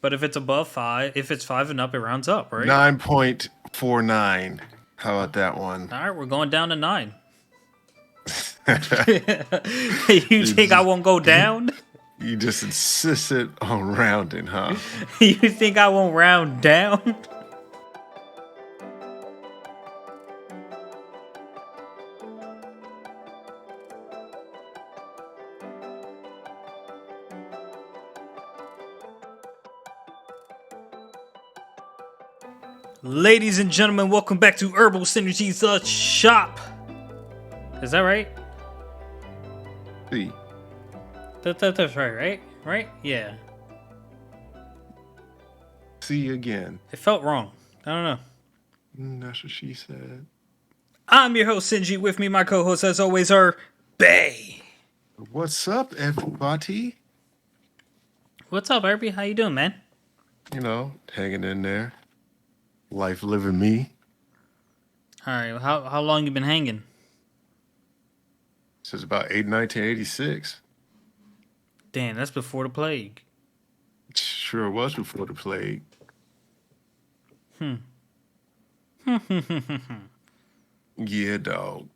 But if it's above 5, if it's 5 and up, it rounds up, right? 9.49. How about that one? All right, we're going down to 9. you You think I just won't go down? you just insisted on rounding, huh? You think I won't round down? Ladies and gentlemen, welcome back to Herbal Synergy, the shop. Is that right? See, That's right? Right? Yeah. see again. It felt wrong. I don't know. That's what she said. I'm your host, Sinji. With me, my co-host, as always, are Bay. What's up, everybody? What's up, Herbie? How you doing, man? Hanging in there. Life living me. All right. How long you been hanging? Since about 1986. Damn, that's before the plague. Sure was before the plague. Yeah, dog.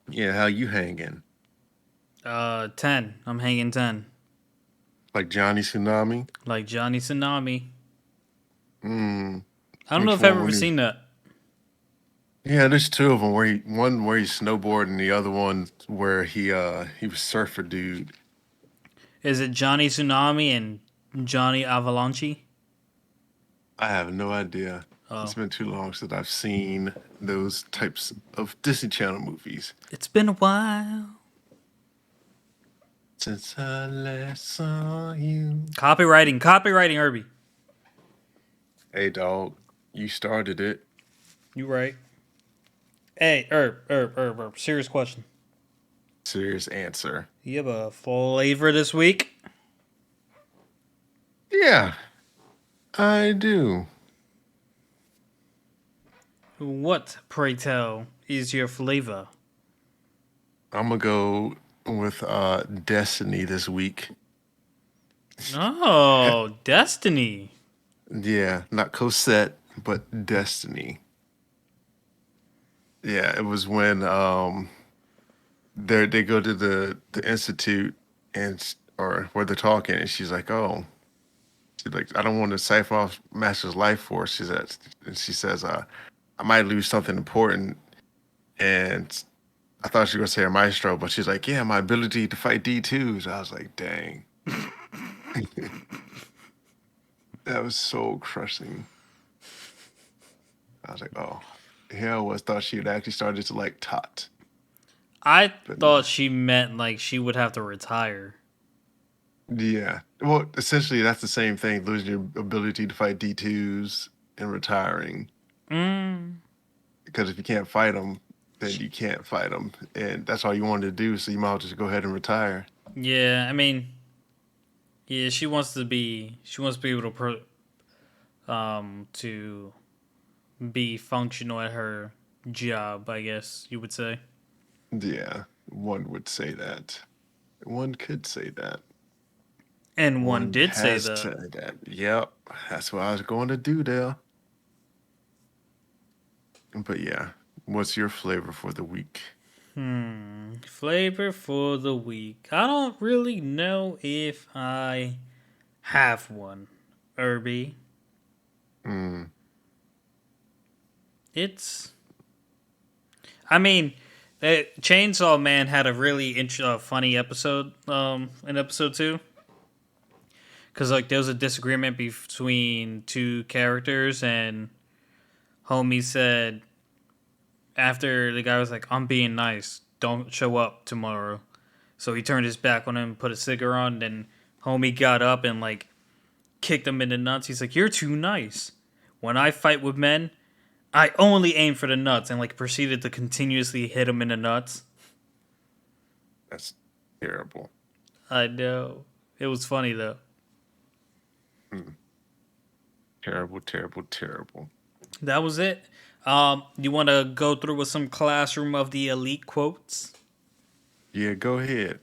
Yeah, how you hanging? 10. I'm hanging 10. Like Johnny Tsunami? Like Johnny Tsunami. Mm. I don't know Which if I've one? ever seen that. Yeah, there's two of them. One where he's snowboarding, the other one where he was surfer dude. Is it Johnny Tsunami and Johnny Avalanche? I have no idea. It's Oh. been too long since I've seen those types of Disney Channel movies. It's been a while. Since I last saw you. Copywriting, Herbie. Hey, dog, you started it. You right. Hey, serious question. Serious answer. You have a flavor this week? Yeah, I do. What, pray tell, is your flavor? I'm gonna go with Destiny this week. Oh, Destiny. Yeah, not Cosette, but Destiny. Yeah, it was when they go to the institute or where they're talking, and she's like, "Oh, she's like, I don't want to siphon off Master's life force." She says, "I might lose something important," and I thought she was gonna say her maestro, but she's like, "Yeah, my ability to fight D2s." I was like, "Dang, that was so crushing." I was like, "Oh." Here I was thought she had actually started to like tot, I but thought she meant like she would have to retire. yeah. Well, essentially, that's the same thing: losing your ability to fight D2s and retiring. Mm. Because if you can't fight them, then you can't fight them, and that's all you wanted to do. So you might as well just go ahead and retire. Yeah, I mean, yeah, she wants to be able to be functional at her job, I guess you would say. Yeah, one would say that. One could say that. And one One did say has that. said that. Yep, that's what I was going to do there. But yeah, what's your flavor for the week? Flavor for the week. I don't really know if I have one. Irby. Mm, It's. I mean, Chainsaw Man had a really funny episode. In episode 2, because like there was a disagreement between two characters, and homie said after the guy was like, "I'm being nice. Don't show up tomorrow." So he turned his back on him, put a cigar on, and homie got up and like kicked him in the nuts. He's like, "You're too nice. When I fight with men, I only aim for the nuts," and like proceeded to continuously hit him in the nuts. that's terrible. I know. It was funny though. Mm, terrible, terrible, terrible. That was it. You want to go through with some classroom of the elite quotes? Yeah, go ahead.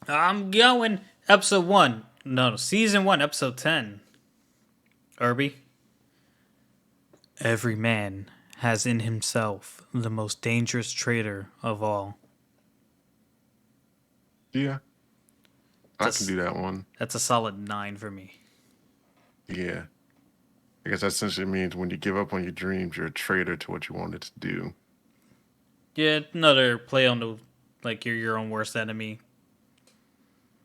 I'm going episode 1. No, season 1, episode 10. Irby. Every man has in himself the most dangerous traitor of all. Yeah, I can That's do that one. that's a solid 9 for me. Yeah. I guess that essentially means when you give up on your dreams, you're a traitor to what you wanted to do. Yeah, another play on the like you're your own worst enemy.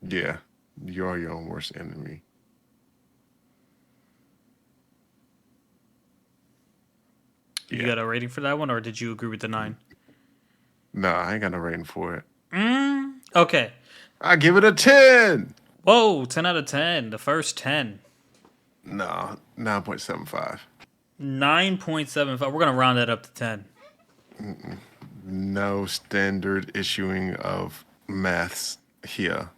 Yeah. You are your own worst enemy. You Yeah. got a rating for that one, or did you agree with the 9? Nah, I ain't got no rating for it. Okay. I give it a 10. Whoa, 10 out of 10. The first 10. Nah, 9.75. 9.75. We're going to round that up to 10. No standard issuing of maths here.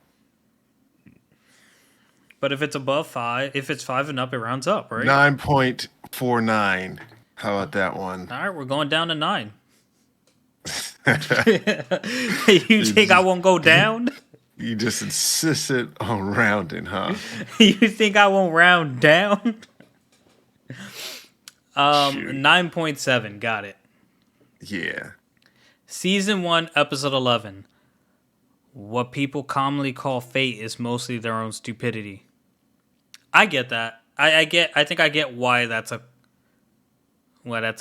But if it's above 5, if it's 5 and up, it rounds up, right? 9.49. How about that one? All right, we're going down to 9. You you, think I just, won't go down? you just insisted on rounding, huh? You think I won't round down? Shoot. 9.7. Got it. Yeah. Season 1, episode 11. What people commonly call fate is mostly their own stupidity. I get that. I think I get why that's a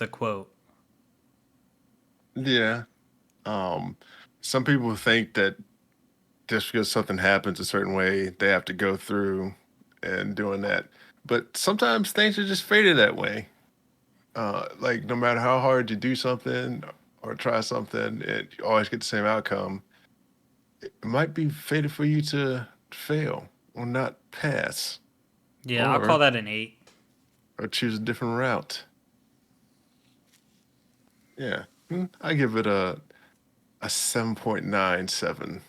quote. Yeah. Um, some people think that just because something happens a certain way, they have to go through and doing that. But sometimes things are just fated that way. Like no matter how hard you do something or try something, you always get the same outcome. It might be fated for you to fail or not pass Yeah, I'll call or that an 8. choose a different route. Yeah. I give it a 7.97.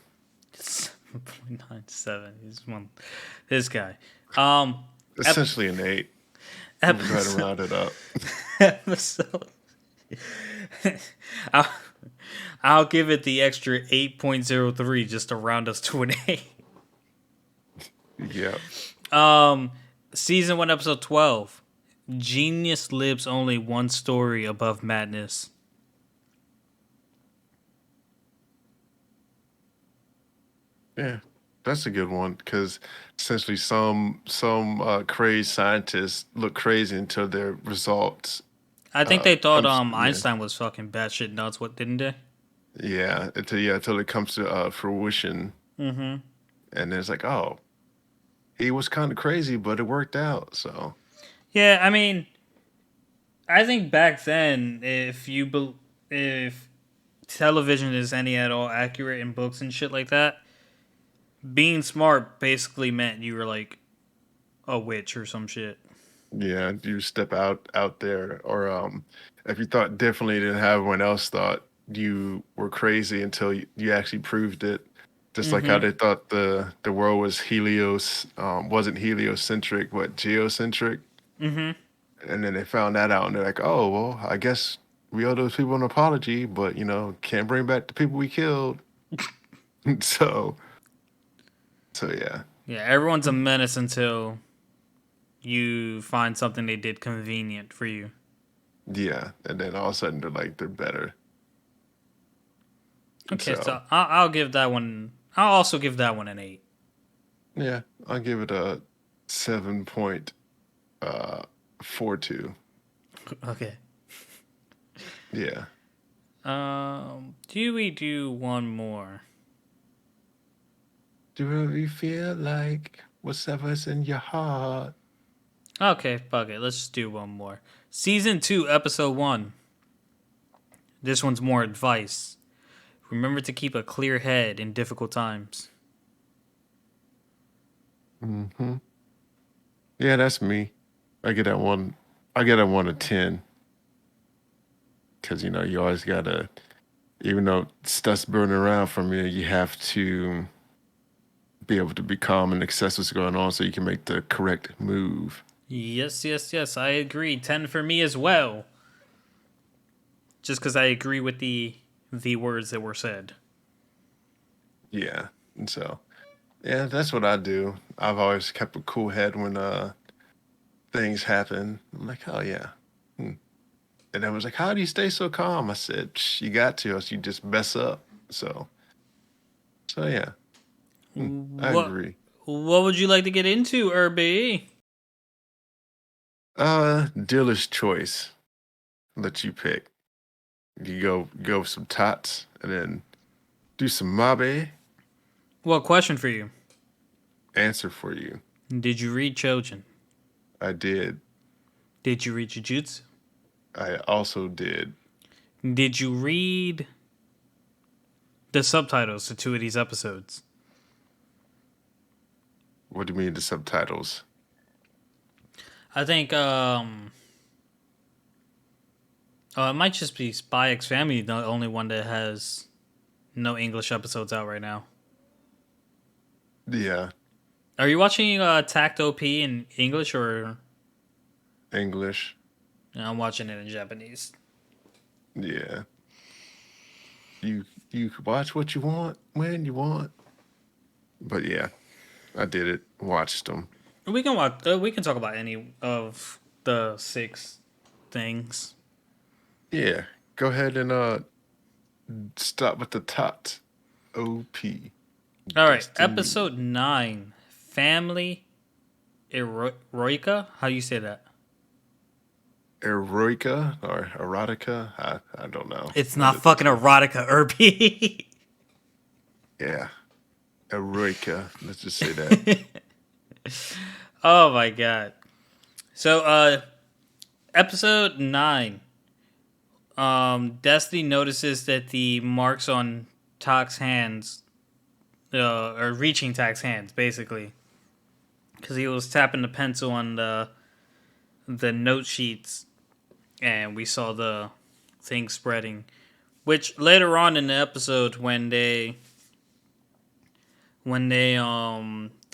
7.97. This guy. Um ep- Essentially an 8. We'll go ahead and episode round it up. episode I'll, I'll give it the extra 8.03 just to round us to an 8. Yeah. Um Season 1, episode 12. Genius lives only one story above madness. Yeah, that's a good one because essentially some crazed scientists look crazy until their results I think they thought comes yeah Einstein was fucking batshit nuts. What didn't they? until it comes to fruition, Mm-hmm. and then it's like, oh, he was kind of crazy, but it worked out. So Yeah, I mean, I think back then, if television is any at all accurate in books and shit like that, being smart basically meant you were like a witch or some shit. yeah, you step out there, or if you thought differently than how everyone else thought, you were crazy until you actually proved it. Just like how Mm-hmm. they thought the world was wasn't heliocentric, but geocentric. Mm-hmm. And then they found that out, and they're like, "Oh, well, I guess we owe those people an apology, but can't bring back the people we killed." so, so yeah, Yeah, everyone's a menace until you find something they did convenient for you. yeah, and then all of a sudden they're like they're better. And Okay, so so I'll give that one. I'll also give that one an 8. yeah, I'll give it a 7.42. Okay. Yeah. Do we do one more? Do you feel like whatever's in your heart? Okay, fuck it. Let's just do one more. Season 2, episode 1. This one's more advice. Remember to keep a clear head in difficult times. Hmm. Yeah, that's me. I get that one. I get that one a 10 because you always gotta, even though stuff's burning around from you, you have to be able to be calm and assess what's going on so you can make the correct move. Yes, yes, yes. I agree. 10 for me as well. Just because I agree with the words that were said. Yeah, and so yeah, that's what I do. I've always kept a cool head when things happen. I'm like, oh yeah. Hmm. And I was like, how do you stay so calm? I said, you got to, else you just mess up. So yeah, I What agree. what would you like to get into, Irby? Dealer's choice. Let you pick. You go with some tots and then do some mabe. Well, question for you. Answer for you. Did you read Chojin? I did. Did you read Jujutsu? I also did. Did you read the subtitles to two of these episodes? What do you mean the subtitles? I think it might just be Spy X Family, the only one that has no English episodes out right now. Yeah, Are you watching Tact OP in English or English. no, I'm watching it in Japanese? Yeah, you watch what you want when you want. But yeah, I did it. Watched them. We can watch. We can talk about any of the six things. Yeah, go ahead and start with the tot. OP All right, Destiny. episode 9, Family Eroica. How you say that? Eroica or erotica. I don't know. It's One not of the fucking two. erotica, Irby. Yeah, eroica. Let's just say that. Oh my god. So, episode 9. Destiny notices that the marks on Tak's hands are reaching Tak's hands, basically, because he was tapping the pencil on the note sheets, and we saw the thing spreading. Which later on in the episode, when they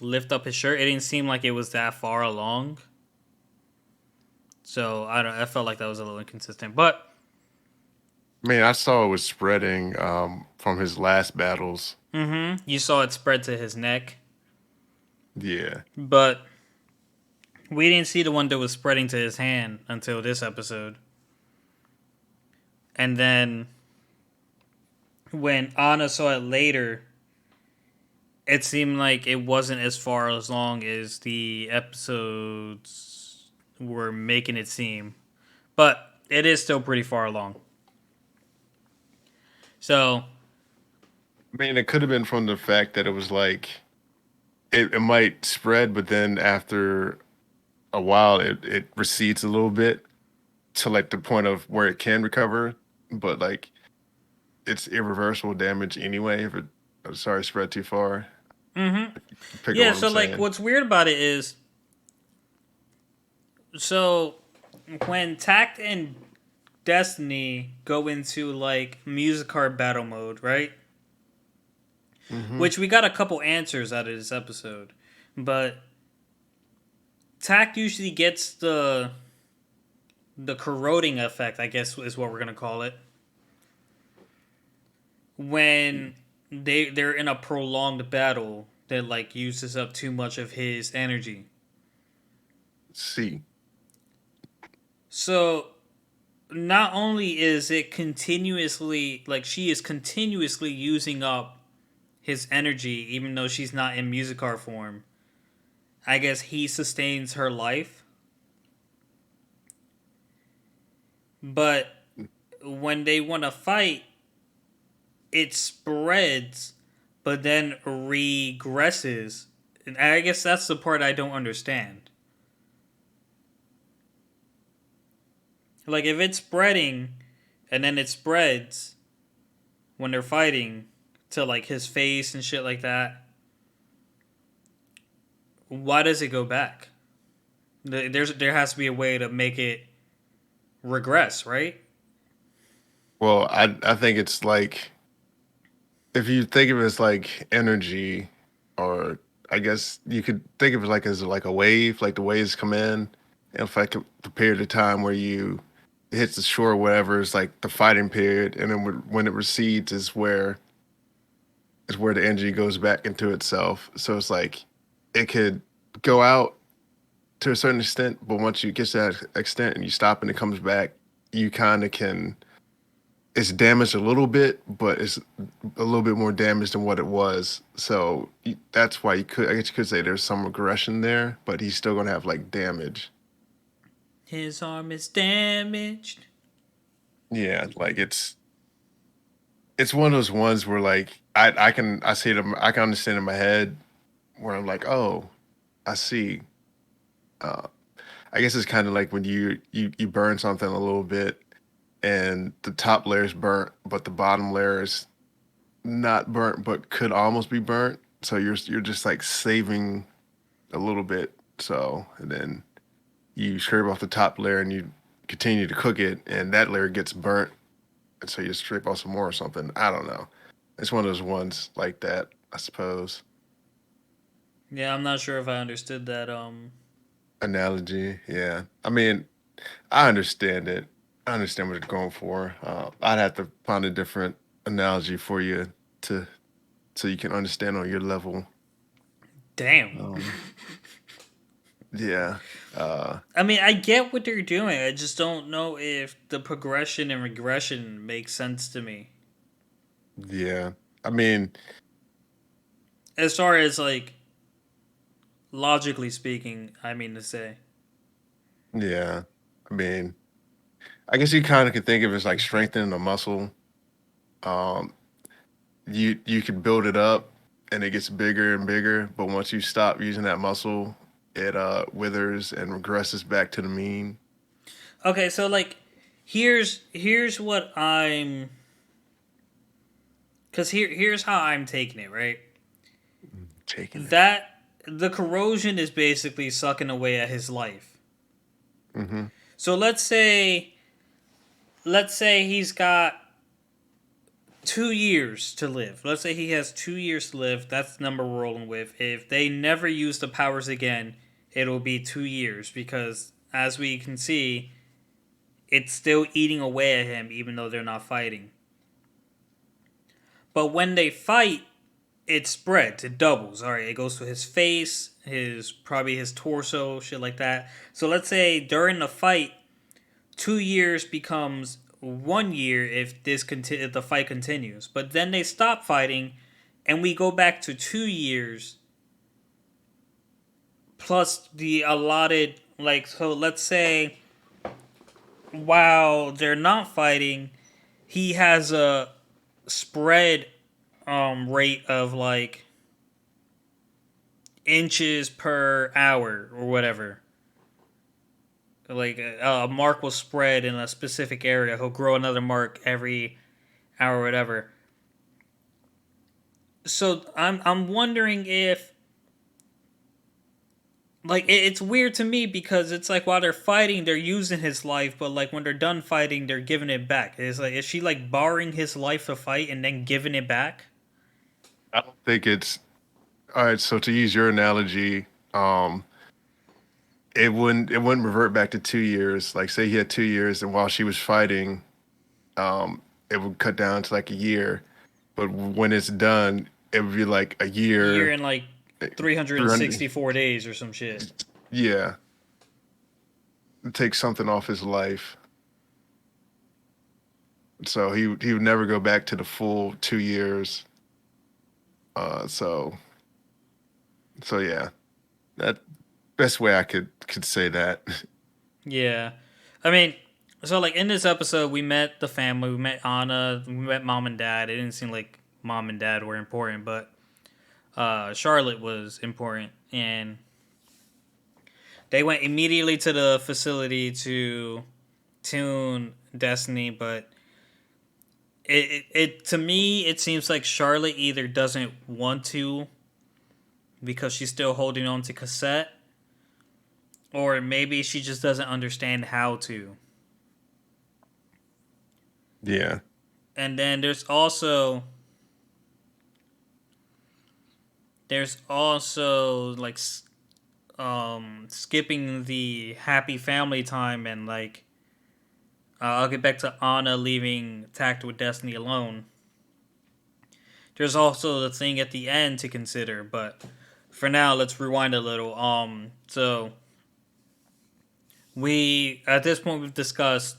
lift up his shirt, it didn't seem like it was that far along. So I felt like that was a little inconsistent, but I mean, I saw it was spreading from his last battles. you saw it spread to his neck, Yeah. but we didn't see the one that was spreading to his hand until this episode. And then when Anna saw it later, it seemed like it wasn't as far as long as the episodes were making it seem. But it is still pretty far along. So, I mean, it could have been from the fact that it was like it might spread, but then after a while, it recedes a little bit to like the point of where it can recover, but like it's irreversible damage anyway. If it, sorry, spread too far. Pick up yeah, what I'm so like saying. what's weird about it is so when Tact and Destiny go into like music card battle mode, right? Hmm. Which we got a couple answers out of this episode. But Tact usually gets the corroding effect, I guess is what we're gonna call it, when they're in a prolonged battle that like uses up too much of his energy. See, So not only is it continuously like she is continuously using up his energy even though she's not in musicar form. I guess he sustains her life, but when they want to fight, it spreads but then regresses. And I guess that's the part I don't understand. Like if it's spreading and then it spreads when they're fighting to like his face and shit like that, why does it go back? There has to be a way to make it regress, right? well, I think it's like if you think of it as like energy, or I guess you could think of it like as like a wave, like the waves come in, and if like the period of time where you it hits the shore, or whatever is like the fighting period, and then when it recedes is where the energy goes back into itself. So it's like it could go out to a certain extent, but once you get to that extent and you stop and it comes back, you kind of can. It's damaged a little bit, but it's a little bit more damaged than what it was. So that's why you could, I guess you could say there's some regression there, but he's still gonna have like damage. His arm is damaged. Yeah, like it's one of those ones where like I see them I can understand in my head where I'm like, oh, I see. Uh, I guess it's kind of like when you burn something a little bit and the top layer is burnt, but the bottom layer is not burnt, but could almost be burnt. So you're just like saving a little bit. So and then you scrape off the top layer and you continue to cook it, and that layer gets burnt, and so you scrape off some more or something. I don't know. It's one of those ones like that, I suppose. Yeah, I'm not sure if I understood that. Analogy, yeah. I mean, I understand it. I understand what you're going for. I'd have to find a different analogy for you to so you can understand on your level. Damn. Um, yeah, uh, I mean, I get what they're doing. I just don't know if the progression and regression makes sense to me. yeah. I mean, As far as like logically speaking, I mean to say. yeah. I mean, I guess you kind of could think of it as like strengthening a muscle. Um, you can build it up and it gets bigger and bigger, but once you stop using that muscle, it withers and regresses back to the mean. Okay, so like here's what I'm cuz here's how I'm taking it, right? Taking it. That the corrosion is basically sucking away at his life. Mm-hmm. So let's say he's got 2 years to live. Let's say he has 2 years to live. That's the number we're rolling with. If they never use the powers again, it'll be 2 years because, as we can see, it's still eating away at him even though they're not fighting. But when they fight, it spreads. It doubles. All right, it goes to his face, his probably his torso, shit like that. So let's say during the fight, 2 years becomes 1 year if if the fight continues. But then they stop fighting, and we go back to 2 years plus the allotted. Like, so let's say while they're not fighting, he has a spread rate of like inches per hour or whatever. Like a mark will spread in a specific area. He'll grow another mark every hour or whatever. So I'm wondering if like it's weird to me because it's like while they're fighting they're using his life, but like when they're done fighting they're giving it back. It's like, is she like borrowing his life to fight and then giving it back? I don't think it's all right. So to use your analogy, um, it wouldn't revert back to 2 years. Like say he had 2 years, and while she was fighting, it would cut down to like a year. But when it's done, it would be like a Year year, in like 300. 364 days or some shit. Yeah, take something off his life. So he would never go back to the full 2 years. So yeah, that best way I could say that. Yeah. I mean, so like in this episode, we met the family. We met Anna. We met mom and dad. It didn't seem like mom and dad were important, but Charlotte was important, and they went immediately to the facility to tune Destiny. But it to me, it seems like Charlotte either doesn't want to because she's still holding on to Cassette, or maybe she just doesn't understand how to. Yeah, And then there's also like skipping the happy family time and like I'll get back to Anna leaving Tact with Destiny alone. There's also the thing at the end to consider, but for now let's rewind a little. So We at this point we've discussed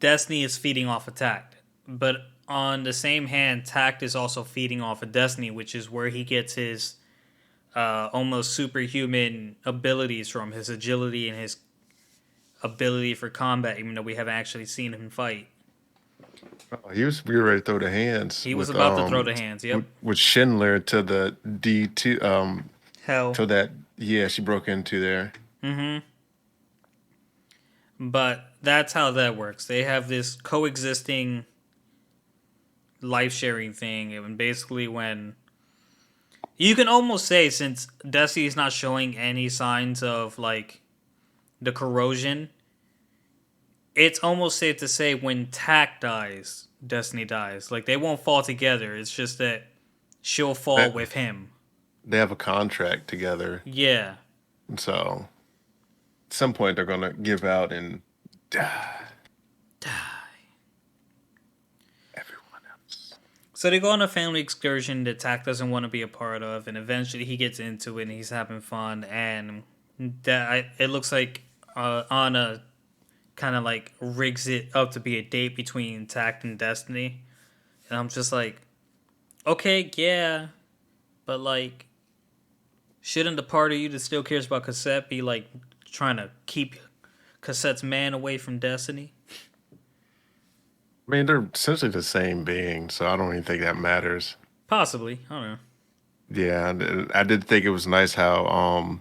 Destiny is feeding off of Tact, but on the same hand, Tact is also feeding off of Destiny, which is where he gets his almost superhuman abilities from, his agility and his ability for combat, even though we haven't actually seen him fight. Oh, he was we were ready to throw the hands He was about to throw the hands. Yep. with Schindler to the D2 Hell. to that yeah, she broke into there. Mm-hmm. But that's how that works. They have this coexisting life sharing thing, and basically when you can almost say since Destiny's not showing any signs of like the corrosion, it's almost safe to say when Tack dies, Destiny dies. Like they won't fall together. It's just that she'll fall They, with him. they have a contract together. Yeah. And so at some point they're gonna give out and die everyone else. So they go on a family excursion that Tack doesn't want to be a part of, and eventually he gets into it and he's having fun. And it looks like Anna kind of like rigs it up to be a date between Tact and Destiny. And I'm just like, okay, yeah, but like, shouldn't the part of you that still cares about Cassette be like trying to keep Cassette's man away from Destiny? I mean, they're essentially the same being, so I don't even think that matters. Possibly. I don't know. Yeah, and I did think it was nice how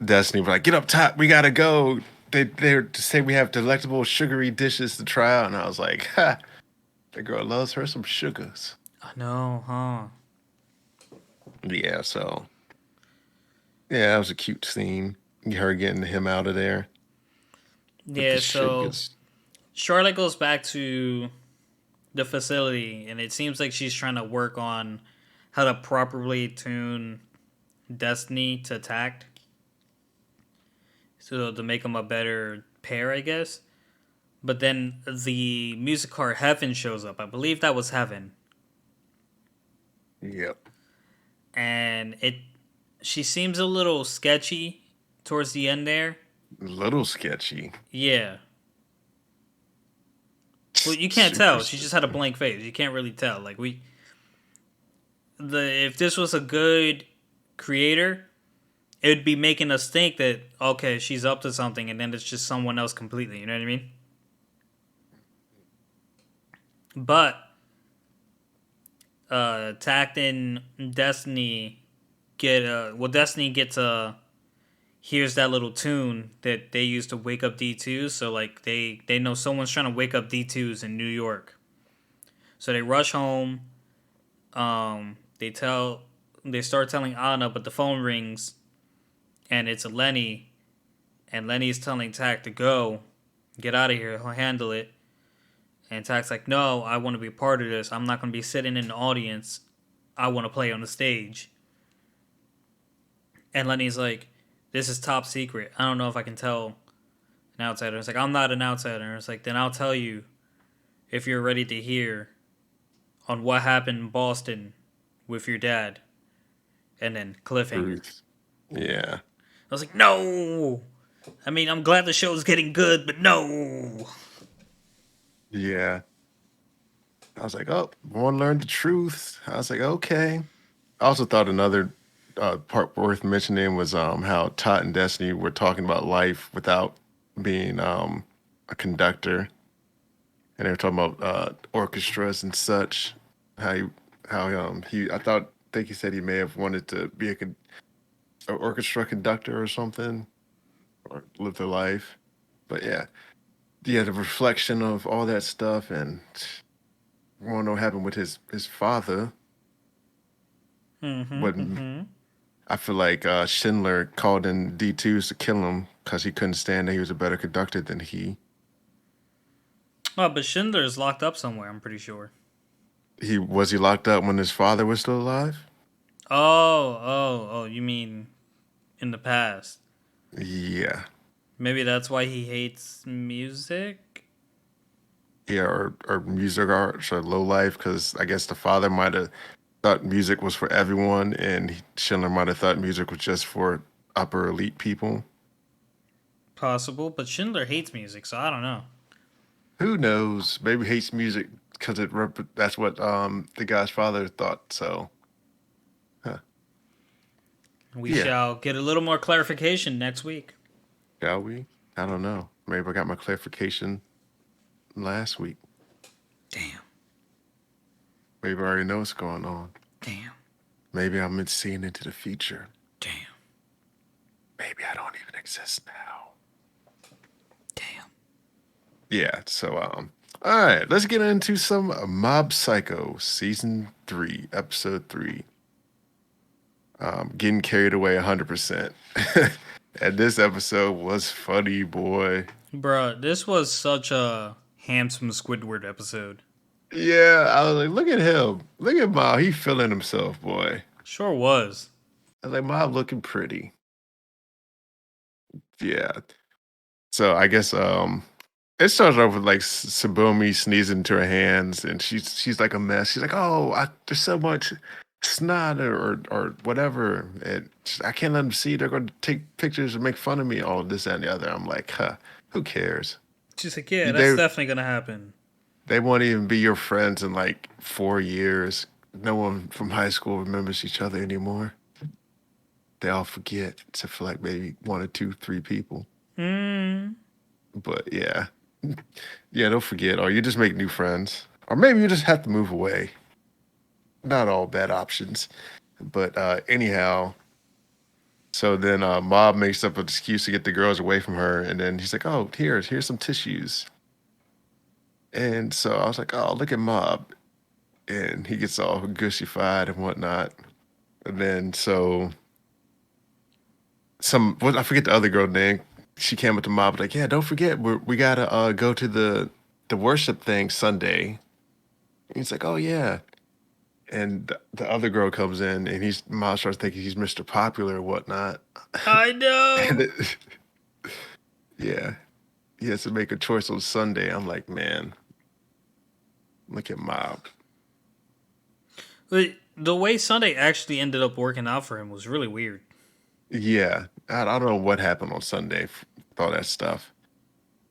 Destiny was like, "Get up top, we gotta go." They're to say we have delectable sugary dishes to try out, and I was like, "Ha, the girl loves her some sugars." I know, huh? Yeah, so yeah, that was a cute scene. Her getting him out of there with the Yeah, so sugars. Charlotte goes back to the facility, and it seems like she's trying to work on how to properly tune Destiny to Tact, so to make them a better pair, I guess. But then the music car Heaven shows up. I believe that was Heaven, Yep, and it she seems a little sketchy towards the end there. a little sketchy. Yeah. Well, you can't Super. tell. She just had a blank face. You can't really tell. Like if this was a good creator, it would be making us think that okay, she's up to something, and then it's just someone else completely. You know what I mean? But Tact and Destiny Destiny gets a here's that little tune that they use to wake up D2s. So like they know someone's trying to wake up D2s in New York. So they rush home. They start telling Anna, but the phone rings and it's Lenny, and Lenny's telling Tack to go, get out of here. He'll handle it. And Tac's like, no, I want to be a part of this. I'm not going to be sitting in the audience. I want to play on the stage. And Lenny's like, this is top secret. I don't know if I can tell an outsider. It's like, I'm not an outsider. It's like, then I'll tell you if you're ready to hear on what happened in Boston with your dad. And then cliffhanger. Truth. Yeah, I was like, no. I mean, I'm glad the show's getting good, but no. yeah. I was like, oh, want to learn the truth. I was like, okay. I also thought another part worth mentioning was how Todd and Destiny were talking about life without being a conductor, and they were talking about orchestras and such. How he, he I think he said he may have wanted to be an orchestra conductor or something, or live their life. But yeah, the reflection of all that stuff, and want to know what happened with his father. Mm-hmm, What mm-hmm. I feel like Schindler called in D2s to kill him because he couldn't stand that he was a better conductor than he. Oh, but Schindler's locked up somewhere, I'm pretty sure. He locked up when his father was still alive? Oh, you mean in the past. Yeah. Maybe that's why he hates music? Yeah, or music arts or low life because I guess the father might have thought music was for everyone and Schindler might have thought music was just for upper elite people. Possible, but Schindler hates music, so I don't know. Who knows? Maybe hates music because that's what the guy's father thought. So, huh. We Yeah, shall get a little more clarification next week. shall we? I don't know. Maybe I got my clarification last week. Damn. Maybe I already know what's going on. Damn. Maybe I'm seeing into the future. Damn. Maybe I don't even exist now. Damn. Yeah. So, all right. Let's get into some Mob Psycho season 3, episode 3. Getting carried away 100%. And this episode was funny, boy. Bruh, this was such a handsome Squidward episode. Yeah, I was like, look at him. Look at Mob. He feeling himself, boy. Sure was. I was like, Mob looking pretty. Yeah. So I guess it starts off with like Sabumi sneezing into her hands, and she's like a mess. She's like, "Oh, there's so much snot or whatever, and I can't let them see. They're going to take pictures and make fun of me. All of this that, and the other." I'm like, "Huh? Who cares? She's like, yeah, that's They definitely gonna happen. they won't even be your friends in like 4 years. No one from high school remembers each other anymore. They all forget, except for like maybe one or two, three people. Hmm. But yeah, yeah, don't forget, or you just make new friends, or maybe you just have to move away. Not all bad options. But anyhow, so then Mob makes up an excuse to get the girls away from her, and then he's like, "Oh, here's some tissues." And so I was like, "Oh, look at Mob," and he gets all gushified and whatnot. And then so I forget the other girl name. She came up to Mob like, "Yeah, don't forget, we gotta go to the worship thing Sunday." And he's like, "Oh yeah." And the other girl comes in, and Miles starts thinking he's Mr. Popular or whatnot. I And know. yeah, he has to make a choice on Sunday. I'm like, man, look at Mob. But the way Sunday actually ended up working out for him was really weird. Yeah, I don't know what happened on Sunday with all that stuff.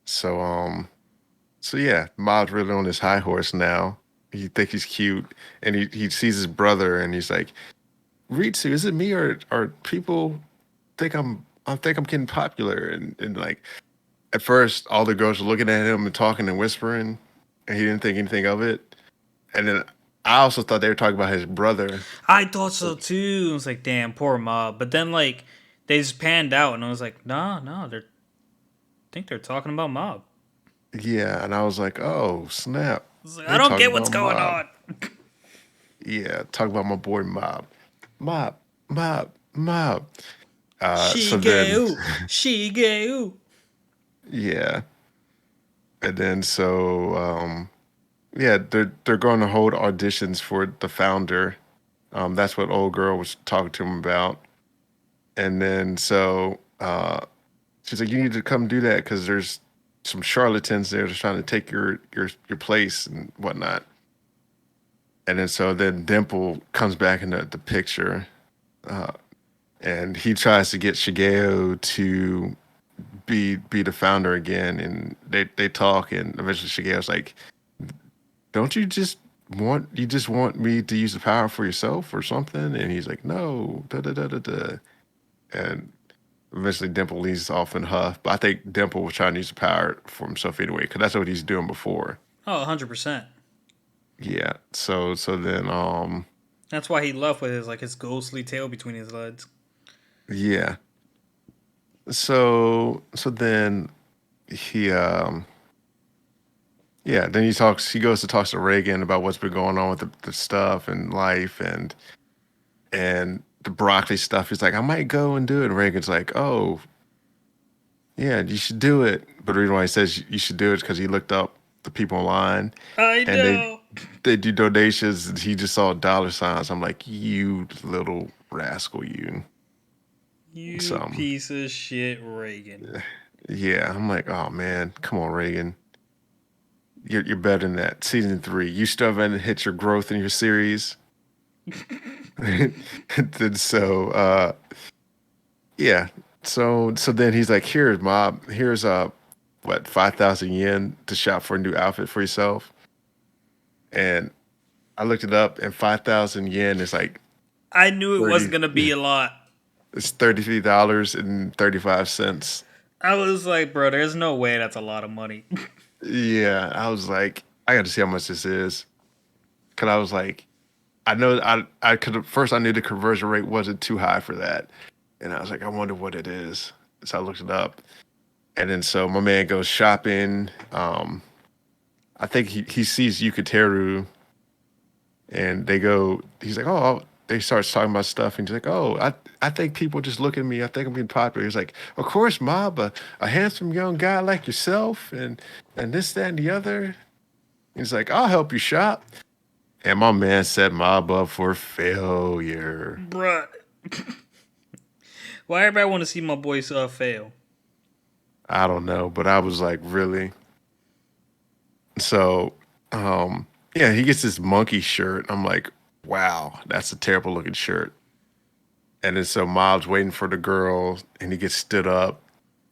So so yeah, Mob's really on his high horse now. He thinks he's cute, and he sees his brother, and he's like, Ritsu, is it me or people think I think I'm getting popular? And like at first, all the girls were looking at him and talking and whispering, and he didn't think anything of it. And then I also thought they were talking about his brother. I thought so too. I was like, damn, poor Mob. But then like they just panned out, and I was like, nah, no, they're I think they're talking about Mob. Yeah, and I was like, oh snap, I was like, I they don't talking get what's about going Mob. on. Yeah, talk about my boy Mob, Mob, Mob, Mob. So then, Shigeu, Shigeu. yeah, and then so yeah, they're going to hold auditions for the founder. That's what old girl was talking to him about. And then so she's like, you need to come do that because there's some charlatans there that's trying to take your place and whatnot. And then so then Dimple comes back in the picture, uh, and he tries to get Shigeo to be the founder again. And they talk, and eventually Shigeo's like, don't you just want me to use the power for yourself or something? And he's like, no, da da da da da. And eventually Dimple leaves off in huff. But I think Dimple was trying to use the power for himself anyway, because that's what he's doing before. Oh, 100%. Yeah. So then That's why he left with his ghostly tail between his legs. yeah. So then he yeah, then he goes to talk to Reagan about what's been going on with the stuff and life and the broccoli stuff. He's like, I might go and do it. And Reagan's like, oh, yeah, you should do it. But the reason why he says you should do it is because he looked up the people online, I and know. they do donations. And he just saw dollar signs. I'm like, you little rascal, you. You So piece of shit, Reagan. yeah, I'm like, oh man, come on, Reagan. You're better than that. Season 3, you still haven't hit your growth in your series. And so yeah. So then he's like, here's mob, here's what 5,000 yen to shop for a new outfit for yourself. And I looked it up, and 5,000 yen is like I knew it wasn't 30. gonna be a lot. It's $33.35. I was like, bro, there's no way that's a lot of money. Yeah, I was like, I got to see how much this is, because I was like, I know I could first I knew the conversion rate wasn't too high for that, and I was like, I wonder what it is. So I looked it up, and then so my man goes shopping. I think he sees Yukateru, and they go. He's like, oh. They starts talking about stuff, and he's like, "Oh, I think people just look at me. I think I'm being popular." He's like, "Of course, Mob, a handsome young guy like yourself, and this, that, and the other." He's like, "I'll help you shop." And my man set Mob up for failure. Bruh. Why everybody want to see my boys fail? I don't know, but I was like, really? So, yeah, he gets this monkey shirt. I'm like, wow, that's a terrible looking shirt. And then so Mob's waiting for the girl, and he gets stood up,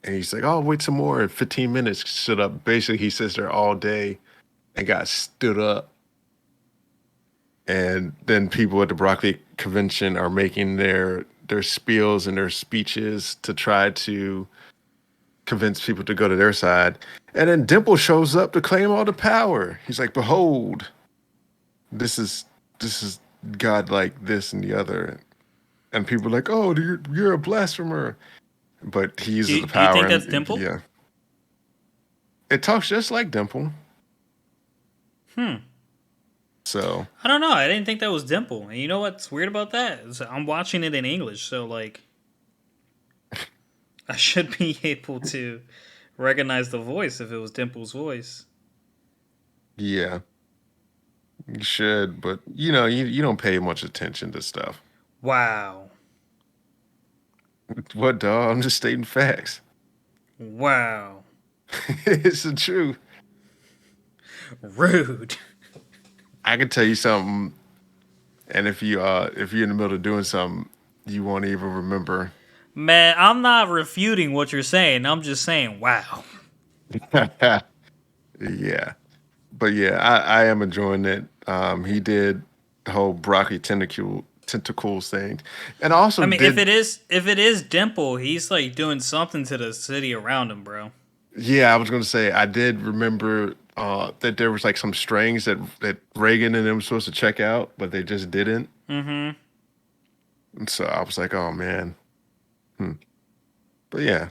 and he's like, "Oh, wait some more." In 15 minutes, stood up. Basically, he sits there all day and got stood up. And then people at the broccoli convention are making their spiels and their speeches to try to convince people to go to their side. And then Dimple shows up to claim all the power. He's like, "Behold, this is this is God like this and the other." And people are like, "Oh, you're a blasphemer." But he uses the Do you power, think that's and Dimple? yeah, it talks just like Dimple. Hmm. So I don't know. I didn't think that was Dimple. And you know what's weird about that? I'm watching it in English, so like I should be able to recognize the voice if it was Dimple's voice. yeah, you should, but you don't pay much attention to stuff. Wow. What, dog? I'm just stating facts. Wow. It's the truth. Rude. I can tell you something, and if you're in the middle of doing something, you won't even remember. Man, I'm not refuting what you're saying. I'm just saying, wow. Yeah, but yeah, I am enjoying it. He did the whole broccoli tentacles thing, and I also mean, did. if it is Dimple, he's like doing something to the city around him, bro. Yeah, I was gonna say I did remember that there was like some strings that Reagan and them were supposed to check out, but they just didn't. Mm-hmm. And so I was like, oh man. Hmm. But yeah,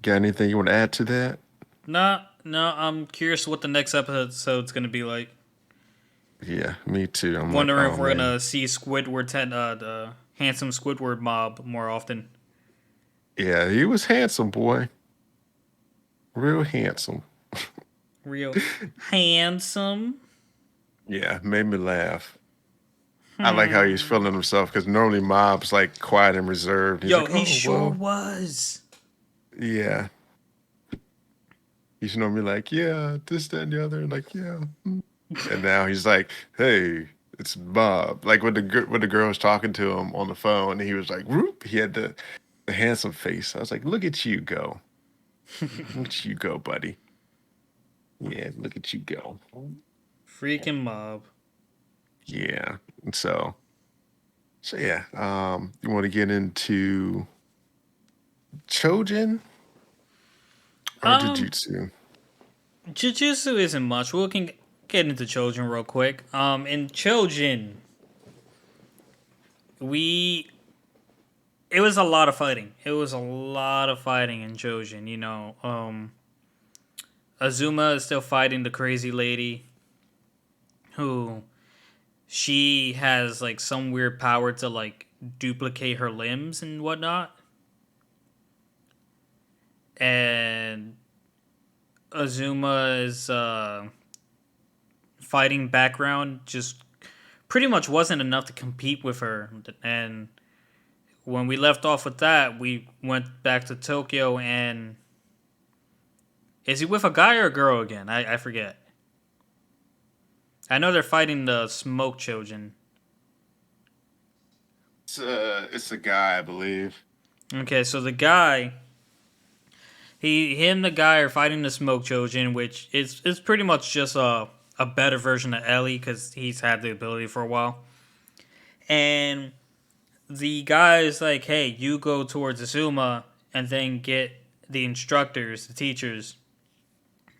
got anything you want to add to that? No, no, I'm curious what the next episode's gonna be like. Yeah, me too. I'm like, Wondering if oh we're man. gonna see the handsome Squidward mob more often. Yeah, he was handsome, boy. Real handsome. Real handsome. Yeah, made me laugh. I like how he's Hmm. feeling himself because normally Mob's like quiet and reserved. He's Yo, like, he oh sure well, was. yeah. He's normally like, yeah, this, that, and the other. Like, yeah. And now he's like, "Hey, it's Bob." Like when the girl was talking to him on the phone, he was like, "Whoop!" He had the handsome face. I was like, "Look at you go, look at you go, buddy. Yeah, look at you go." Freaking mob. Yeah. And so yeah. You want to get into Chojin or Um, Jujutsu? Jujutsu isn't much. We can get into Chojin real quick. In Chojin, we it was a lot of fighting. It was a lot of fighting in Chojin. Azuma is still fighting the crazy lady who she has like some weird power to like duplicate her limbs and whatnot. And Azuma is fighting background just pretty much wasn't enough to compete with her. And when we left off with that, we went back to Tokyo. And is he with a guy or a girl again? I forget. I know they're fighting the Smoke Children. It's a guy, I believe. Okay, so the guy, him, the guy are fighting the Smoke Chojin, which is pretty much just a better version of Ellie because he's had the ability for a while. And the guy is like, "Hey, you go towards Azuma and then get the instructors, the teachers,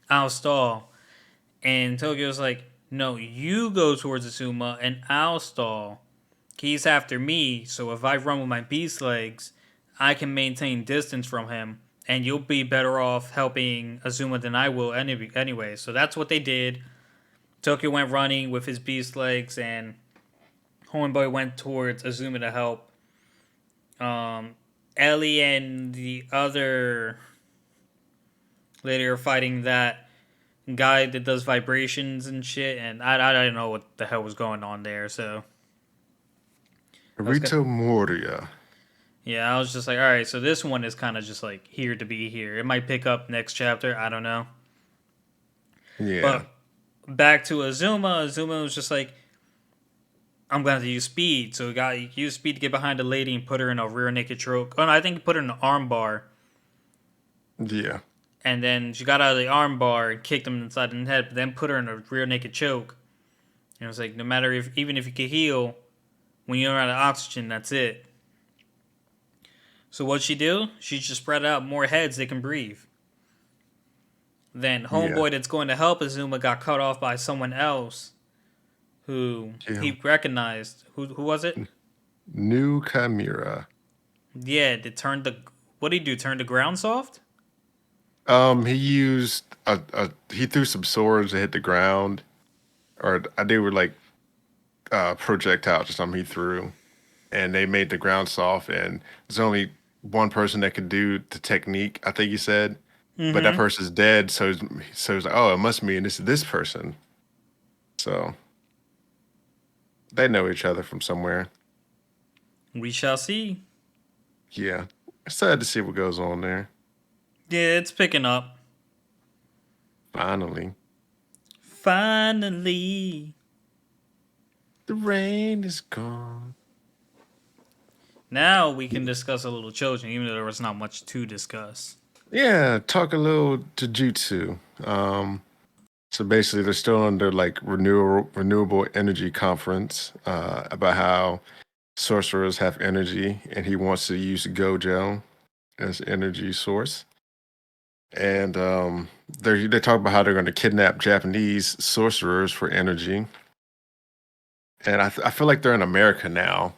I'll stall." And Tokyo's like, "No, you go towards Azuma and I'll stall. He's after me, so if I run with my beast legs, I can maintain distance from him, and you'll be better off helping Azuma than I will anyway." So that's what they did. Tokyo went running with his beast legs, and Homeboy went towards Azuma to help. Um, Ellie and the other lady are fighting that guy that does vibrations and shit, and I don't know what the hell was going on there. So I was Rito Moria. yeah, I was just like, all right, so this one is kind of just like here to be here. It might pick up next chapter. I don't know. Yeah. But back to Azuma. Azuma was just like, I'm going to have to use speed. So he used speed to get behind the lady and put her in a rear naked choke. Oh, no, I think he put her in an arm bar. Yeah. And then she got out of the arm bar and kicked him inside the head, but then put her in a rear naked choke. And it was like, no matter if, even if you can heal, when you're out of oxygen, that's it. So what'd she do? She just spread out more heads they can breathe. Then Yeah. homeboy that's going to help Azuma got cut off by someone else who Yeah. he recognized. Who was it? New Chimera. Yeah, they turned the what did he do? Turn the ground soft? He used he threw some swords that hit the ground, or they were like projectiles or something he threw, and they made the ground soft. And there's only one person that could do the technique, I think he said, but that Mm-hmm. person's dead. So it's like, oh, it must mean this person. So they know each other from somewhere. We shall see. Yeah, excited to see what goes on there. Yeah, it's picking up. Finally, Finally. the rain is gone. Now we can discuss a little children, even though there was not much to discuss. Yeah, talk a little jujutsu. So basically, they're still under like renewable energy conference about how sorcerers have energy, and he wants to use Gojo as energy source. And they talk about how they're going to kidnap Japanese sorcerers for energy. And I feel like they're in America now.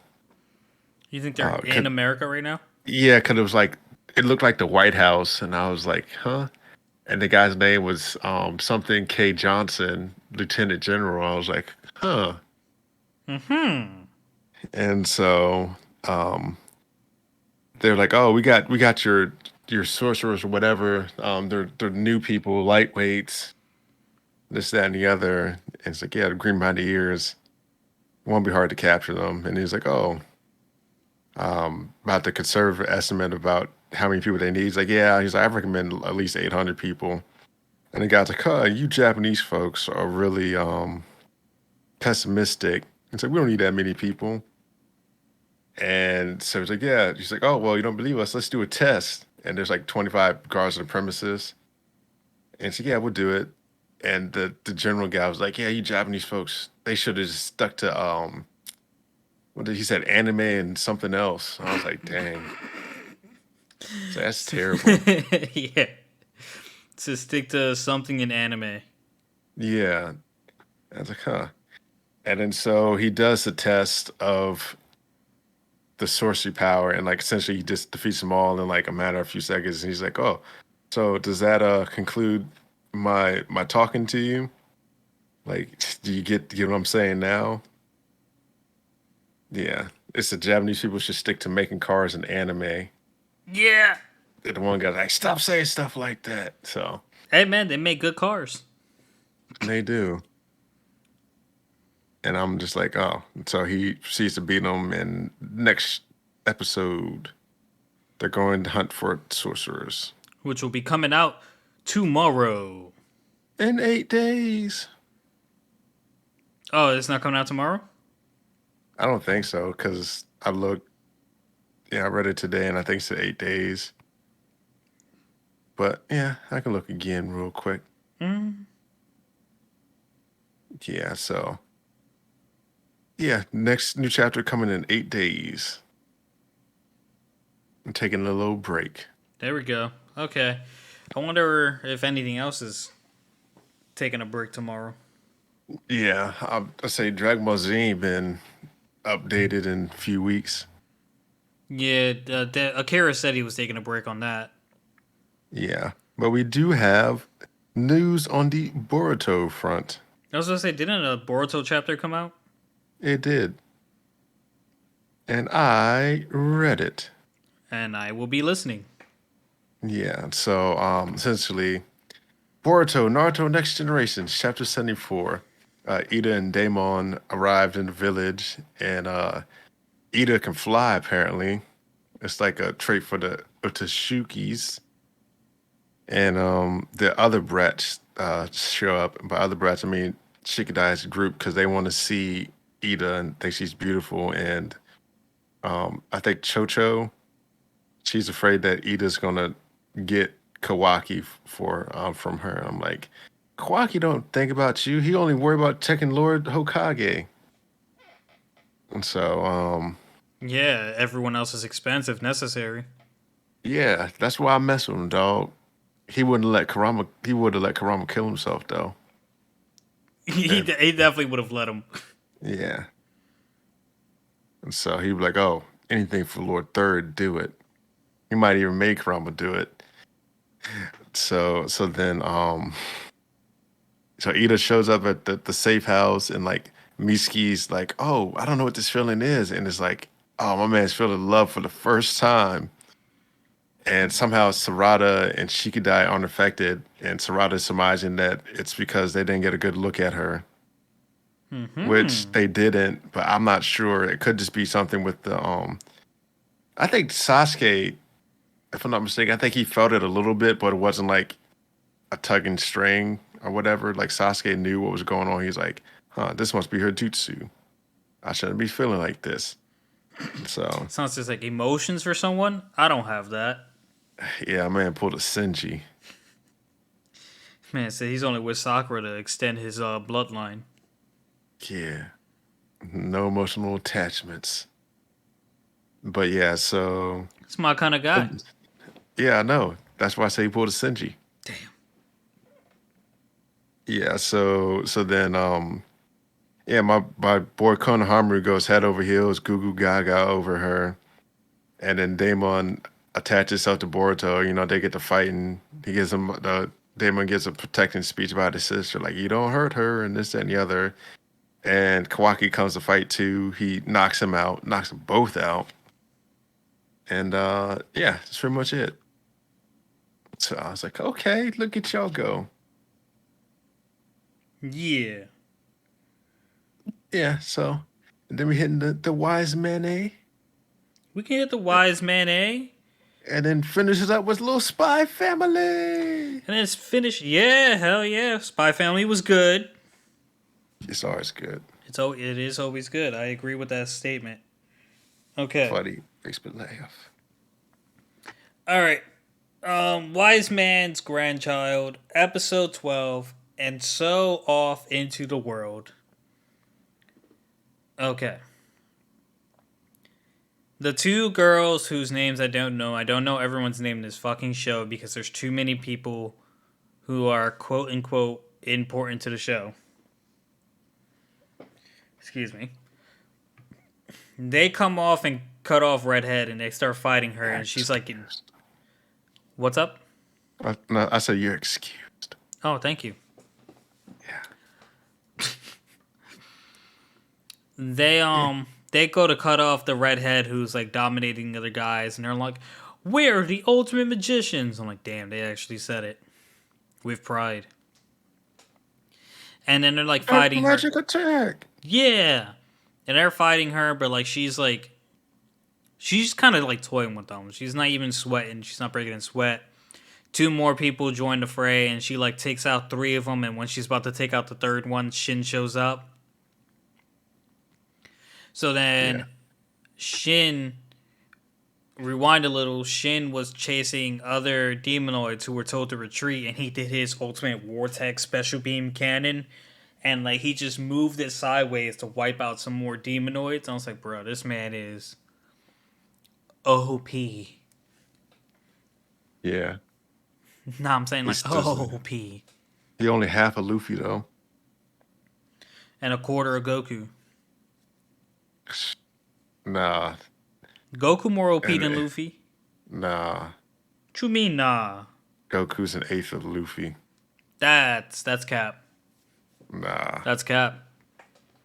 You think they're in 'Cause- America right now? yeah, because it was like it looked like the White House, and I was like, huh. And the guy's name was something K. Johnson, Lieutenant General. I was like, huh. Mm-hmm. And so um, they're like, oh, we got your sorcerers or whatever. They're new people, lightweights, this, that, and the other. And it's like, yeah, the green behind the ears. Won't be hard to capture them. And he's like, oh, about the conservative estimate about how many people they need. He's like, yeah. He's like, I recommend at least 800 people. And the guy's like, huh, you Japanese folks are really pessimistic. It's like, we don't need that many people. And so he's like, yeah. He's like, oh, well, you don't believe us. Let's do a test. And there's like 25 guards on the premises. And so, yeah, we'll do it. And the general guy was like, yeah, you Japanese folks, they should have just stuck to, what did he said, anime and something else. I was like, dang. So that's terrible. Yeah. To stick to something in anime. Yeah. I was like, huh. And then so he does the test of the sorcery power, and like essentially he just defeats them all in like a matter of a few seconds. And he's like, oh, so does that conclude my talking to you? Like, do you get what I'm saying now? Yeah. It's the Japanese people should stick to making cars in anime. Yeah. And the one guy's like, stop saying stuff like that. So Hey man, they make good cars. they do. And I'm just like, oh. So he proceeds to beat them, and next episode they're going to hunt for sorcerers. Which will be coming out tomorrow. In 8 days. Oh, it's not coming out tomorrow? I don't think so, because I looked Yeah, I read it today, and I think it's 8 days. But yeah, I can look again real quick. Mm. Yeah, so yeah, next new chapter coming in 8 days. I'm taking a little break. There we go. Okay. I wonder if anything else is taking a break tomorrow. Yeah, I say Dragon Ball Z ain't been updated in a few weeks. Yeah, Akira said he was taking a break on that. Yeah, but we do have news on the Boruto front. I was gonna say, didn't a Boruto chapter come out? It did, and I read it. And I will be listening. Yeah, so essentially, Boruto Naruto Next Generation, Chapter 74. Ida and Daemon arrived in the village, and Ida can fly apparently. It's like a trait for the Utashukis. And the other brats show up. And by other brats, I mean Shikadai's group because they want to see Ida and think she's beautiful. And I think Chocho, she's afraid that Ida's gonna get Kawaki for from her. I'm like, Kawaki don't think about you. He only worry about checking Lord Hokage. And so, Yeah, everyone else is expensive, necessary. yeah, that's why I mess with him, dog. He wouldn't let Karama. He would have let Karama kill himself, though. he, And he definitely would have let him. yeah, and so he'd be like, "Oh, anything for Lord Third, do it." He might even make Karama do it. So then, so Ida shows up at the safe house, and like Miski's like, "Oh, I don't know what this feeling is," and it's like, "Oh, my man's feeling love for the first time." And somehow Sarada and Shikadai aren't affected, and Sarada's surmising that it's because they didn't get a good look at her, which Hmm. they didn't. But I'm not sure. It could just be something with the I think Sasuke, if I'm not mistaken, I think he felt it a little bit, but it wasn't like a tugging string or whatever. Like Sasuke knew what was going on. He's like, "Huh, this must be her jutsu. I shouldn't be feeling like this." So Sounds just like emotions for someone. I don't have that. yeah, man pulled a Senji. Man said he's only with Sakura to extend his bloodline. Yeah, no emotional attachments. But yeah, It's my kind of guy. yeah, I know. That's why I say he pulled a Senji. Damn. Yeah, so then yeah, my boy Konohamaru goes head over heels, goo goo gaga over her, and then Daemon attaches himself to Boruto. You know, they get to fighting. He gives him the Daemon gives a protecting speech about his sister, like you don't hurt her and this that, and the other. And Kawaki comes to fight too. He knocks him out, knocks them both out, and yeah, that's pretty much it. So I was like, okay, look at y'all go. Yeah. Yeah, so and then we hitting the wise man, eh? We can hit the wise man, eh? And then finishes up with little spy family. And then it's finished. Yeah, hell yeah. Spy Family was good. It's always good. It is always good. I agree with that statement. Okay. Funny, makes me laugh. All right. Wise Man's Grandchild, episode 12, and so off into the world. Okay. The two girls whose names I don't know everyone's name in this fucking show because there's too many people who are quote unquote important to the show. Excuse me. They come off and cut off Redhead and they start fighting her You're and she's like, excused. "What's up?" No, I said you're excused. Oh, thank you. Yeah. They Yeah. they go to cut off the redhead who's like dominating the other guys and they're like, "We're the ultimate magicians." I'm like, "Damn, they actually said it with pride." And then they're like fighting her. Magic attack. Yeah. And they're fighting her, but like she's kind of like toying with them. She's not even sweating. She's not breaking in sweat. Two more people join the fray, and she like takes out three of them. And when she's about to take out the third one, Shin shows up. So Yeah. then Shin rewind a little, Shin was chasing other demonoids who were told to retreat, and he did his ultimate vortex special beam cannon, and like he just moved it sideways to wipe out some more demonoids. I was like, bro, this man is OP. Yeah, Nah, I'm saying he like still OP, he only half a Luffy though. and a quarter of Goku. Nah, Goku more OP than and Luffy. nah, What you mean, nah? Goku's an eighth of Luffy. That's cap. Nah, That's cap.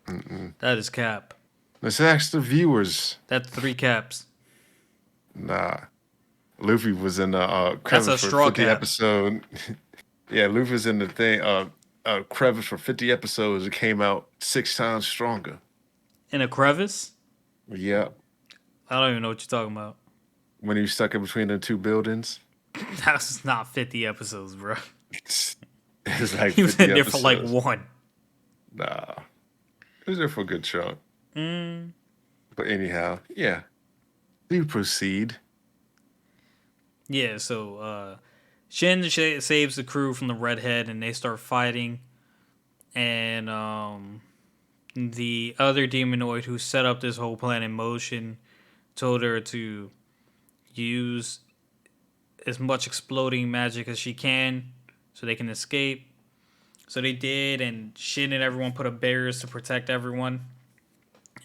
mm-mm. That is cap. Let's ask the viewers. That's three caps. Nah, Luffy was in the That's crevice a for straw 50 cap. episode. Yeah, Luffy's in the thing. Crevice for 50 episodes. It came out 6 times stronger. In a crevice? Yep. I don't even know what you're talking about. When he was stuck in between the two buildings, That's not 50 episodes, bro. it's like He was 50 in there for like episodes. one. Nah, it was there for a good chunk. Mm. But anyhow, yeah. We proceed. Yeah, so Shin saves the crew from the redhead and they start fighting. And the other demonoid who set up this whole plan in motion told her to use as much exploding magic as she can so they can escape. So they did, and Shin and everyone put up barriers to protect everyone,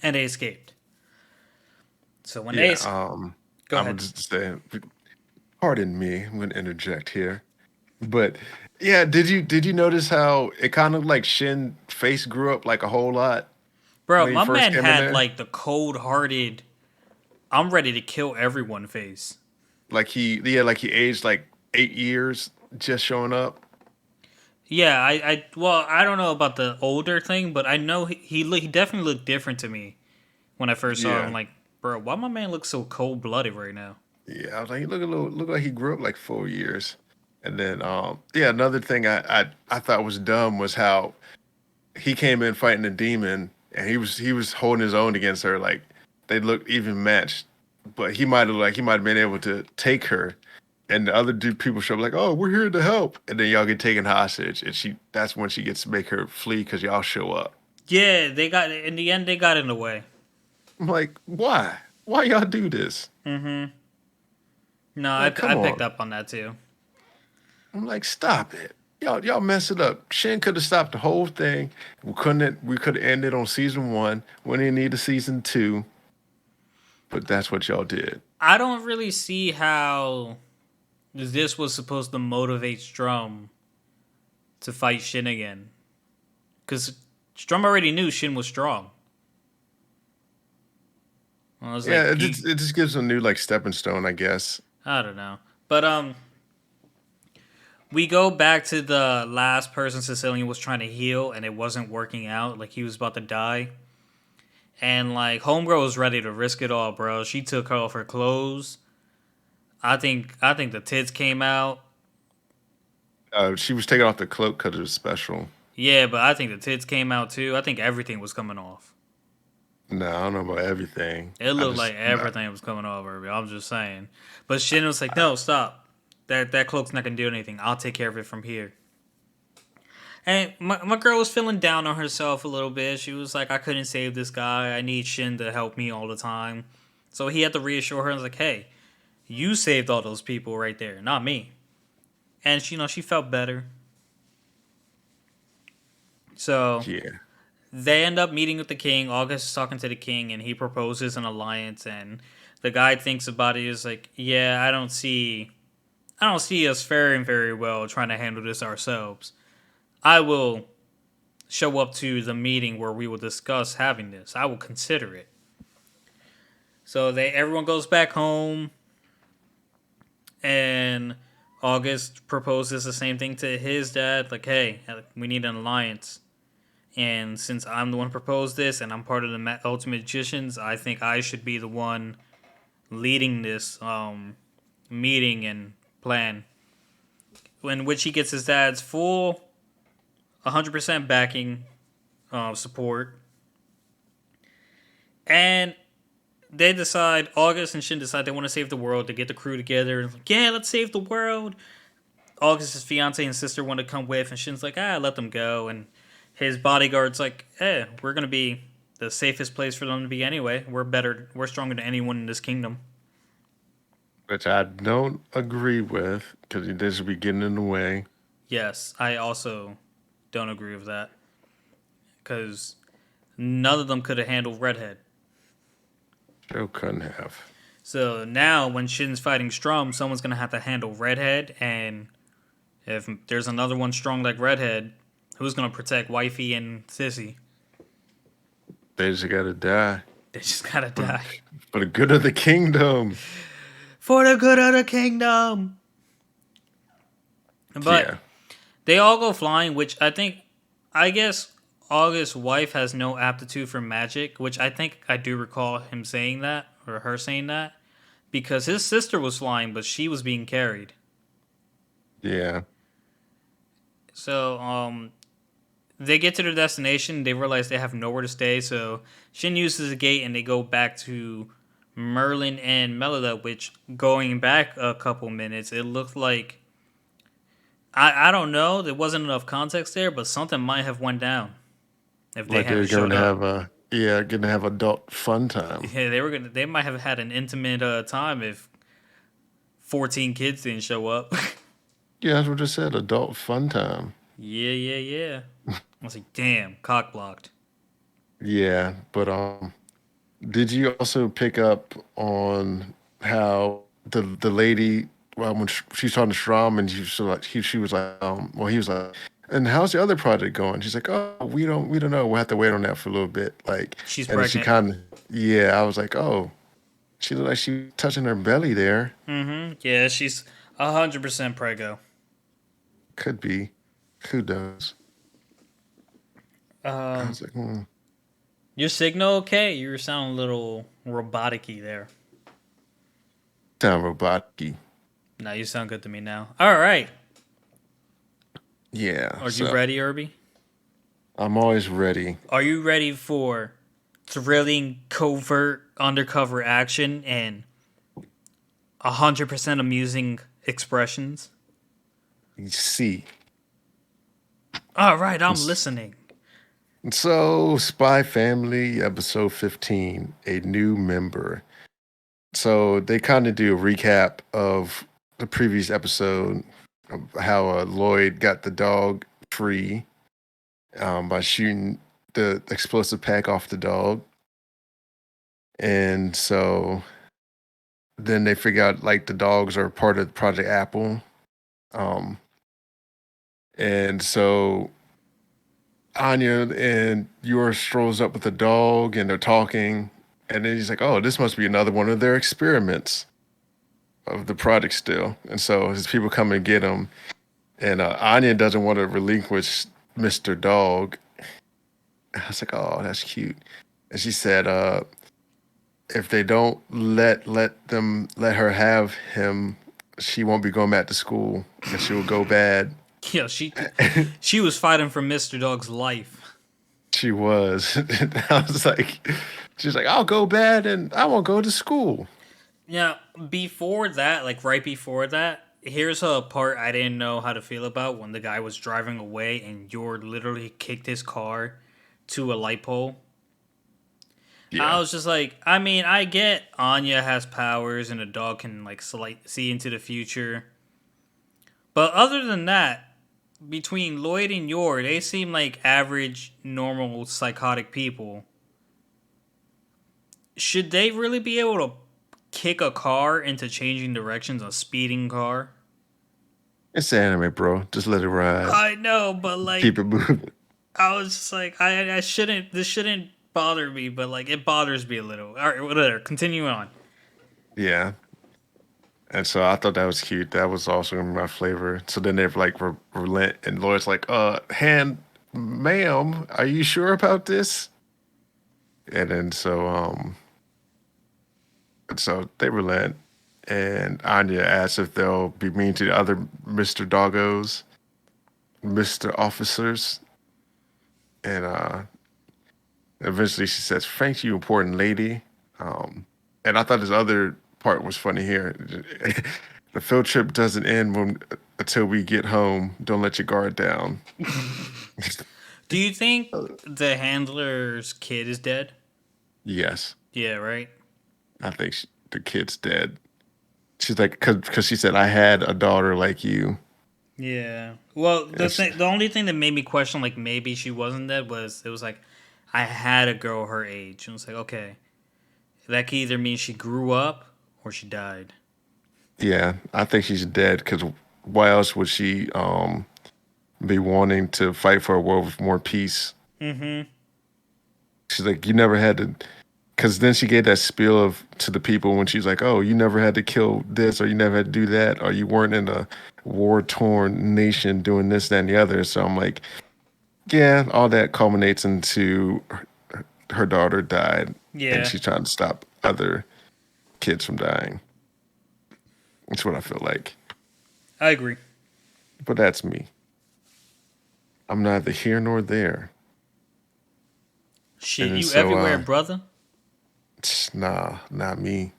and they escaped. So when Yeah. go I ahead. would just say, pardon me. I'm going to interject here. But yeah, did you notice how it kind of like Shin face grew up like a whole lot Bro, when he my first man came in had there? like the cold hearted, I'm ready to kill everyone face. Like he aged like 8 years just showing up. Yeah, well, I don't know about the older thing, but I know he definitely looked different to me when I first saw him. Yeah, Like, bro, why my man look so cold blooded right now? yeah. I was like, he look like he grew up like 4 years. And then yeah, another thing I thought was dumb was how he came in fighting the demon and he was holding his own against her. Like they looked even matched, but he might have been able to take her. And the other people show up like, oh, we're here to help, and then y'all get taken hostage, and that's when she gets to make her flee because y'all show up. Yeah, they got in the end. They got in the way. I'm like, why? Why y'all do this? Mm-hmm. No, Like, I come picked on. up on that too. I'm like, stop it. Y'all mess it up. Shin could have stopped the whole thing. We could have ended on season 1. We didn't need a season 2, but that's what y'all did. I don't really see how this was supposed to motivate Strum to fight Shin again, because Strum already knew Shin was strong. I was like, Yeah, you, it just gives a new like stepping stone, I guess. I don't know, but we go back to the last person Sicilian was trying to heal, and it wasn't working out. Like he was about to die, and like Homegirl was ready to risk it all, bro. She took off her clothes. I think the tits came out. She was taking off the cloak because it was special. Yeah, but I think the tits came out too. I think everything was coming off. No, I don't know about everything. It I looked like just no. everything was coming off her. I'm just saying. But Shin was like, "No, stop. That cloak's not gonna do anything. I'll take care of it from here." And my girl was feeling down on herself a little bit. She was like, "I couldn't save this guy. I need Shin to help me all the time." So he had to reassure her. I was like, "Hey, you saved all those people right there, not me." And she felt better. So Yeah. they end up meeting with the king. August is talking to the king, and he proposes an alliance. And the guy thinks about it. He's like, "Yeah, I don't see us faring very well trying to handle this ourselves. I will show up to the meeting where we will discuss having this. I will consider it." So everyone goes back home, and August proposes the same thing to his dad. Like, "Hey, we need an alliance." And since I'm the one who proposed this and I'm part of the Ultimate Magicians, I think I should be the one leading this meeting and plan. In which he gets his dad's full 100% backing, support. And they decide, August and Shin decide they want to save the world. They get the crew together and like, yeah, let's save the world. August's fiance and sister want to come with, and Shin's like, let them go. And his bodyguard's like, we're gonna be the safest place for them to be anyway. We're better, we're stronger than anyone in this kingdom. which I don't agree with because they should be getting in the way. Yes, I also don't agree with that because none of them could have handled Redhead. Joe couldn't have. So now, when Shin's fighting Strum, someone's gonna have to handle Redhead, and if there's another one strong like Redhead, who's gonna protect Wifey and Sissy? They just gotta die They just gotta for, die for the good of the kingdom. for the good of the kingdom. But Yeah, they all go flying, which I guess August's wife has no aptitude for magic, which I think I do recall him saying that or her saying that because his sister was flying, but she was being carried. yeah. So they get to their destination. They realize they have nowhere to stay. So Shin uses a gate, and they go back to Merlin and Melida. Which going back a couple minutes, it looked like I don't know. There wasn't enough context there, but something might have went down if they Like they're hadn't going showed to up. have a gonna have adult fun time. Yeah, they were gonna. They might have had an intimate time if 14 kids didn't show up. Yeah, that's what I said. Adult fun time. Yeah, yeah, yeah. I was like, damn, cock blocked. Yeah, but did you also pick up on how the lady when she's talking to Shram and she was like he was like, and how's the other project going? She's like, oh, we don't know. We'll have to wait on that for a little bit. Like, She's and then she pregnant. kind of I was like, oh, she looked like she was touching her belly there. Mm-hmm. Yeah, she's 100% prego. Could be. Who knows? I Um, was like, your signal okay? You were sounding a little robotic-y there. sound robotic. No, you sound good to me now. All right. Yeah. Are you So ready, Irby? I'm always ready. Are you ready for thrilling, covert, undercover action and 100% amusing expressions? You see. All right, I'm listening. So, Spy Family, episode 15, a new member. So, they kind of do a recap of the previous episode of how Lloyd got the dog free by shooting the explosive pack off the dog. And so then they figure out like the dogs are part of Project Apple. Um, and so Anya and Yor strolls up with the dog and they're talking. And then he's like, oh, this must be another one of their experiments of the project still. And so his people come and get him. And Anya doesn't want to relinquish Mr. Dog. I was like, oh, that's cute. And she said, if they don't let her have him, she won't be going back to school and she will go bad. Yeah, she was fighting for Mr. Dog's life. She was. I was like, she's like, I'll go bad and I won't go to school. Yeah, before that, like right before that, here's a part I didn't know how to feel about when the guy was driving away and Yor literally kicked his car to a light pole. I Yeah. was just like, I mean, I get Anya has powers and a dog can like see into the future, but other than that, between Lloyd and Yor, they seem like average, normal, psychotic people. Should they really be able to kick a car into changing directions, a speeding car? It's anime, bro. Just let it ride. I know, but Keep like, it moving. I was just like, I shouldn't, this shouldn't bother me, but like, it bothers me a little. All right, whatever. Continue on. Yeah. And so I thought that was cute. That was also in my flavor. So then they're like relent, and Lloyd's like, hand, ma'am, are you sure about this? And then so they relent, and Anya asks if they'll be mean to the other Mr. Doggos, Mr. Officers, and eventually she says, "Thank you, important lady." And I thought this other part was funny here. The field trip doesn't end until we get home. Don't let your guard down. Do you think the handler's kid is dead? Yes, Yeah, right. I think the kid's dead. She's like, because she said, I had a daughter like you. Yeah. Well, It's, the only thing that made me question like maybe she wasn't dead was it was like I had a girl her age, and it was like okay, that could either mean she grew up or she died. yeah, I think she's dead because why else would she be wanting to fight for a world with more peace? Mm-hmm. She's like, you never had to, because then she gave that spiel of to the people when she's like, oh, you never had to kill this, or you never had to do that, or you weren't in a war torn nation doing this, that, and the other. So I'm like, yeah, all that culminates into her daughter died, and Yeah, she's trying to stop other kids from dying. That's what I feel like. I agree. But that's me. I'm neither here nor there. And Shit, then you everywhere, brother. nah, not me.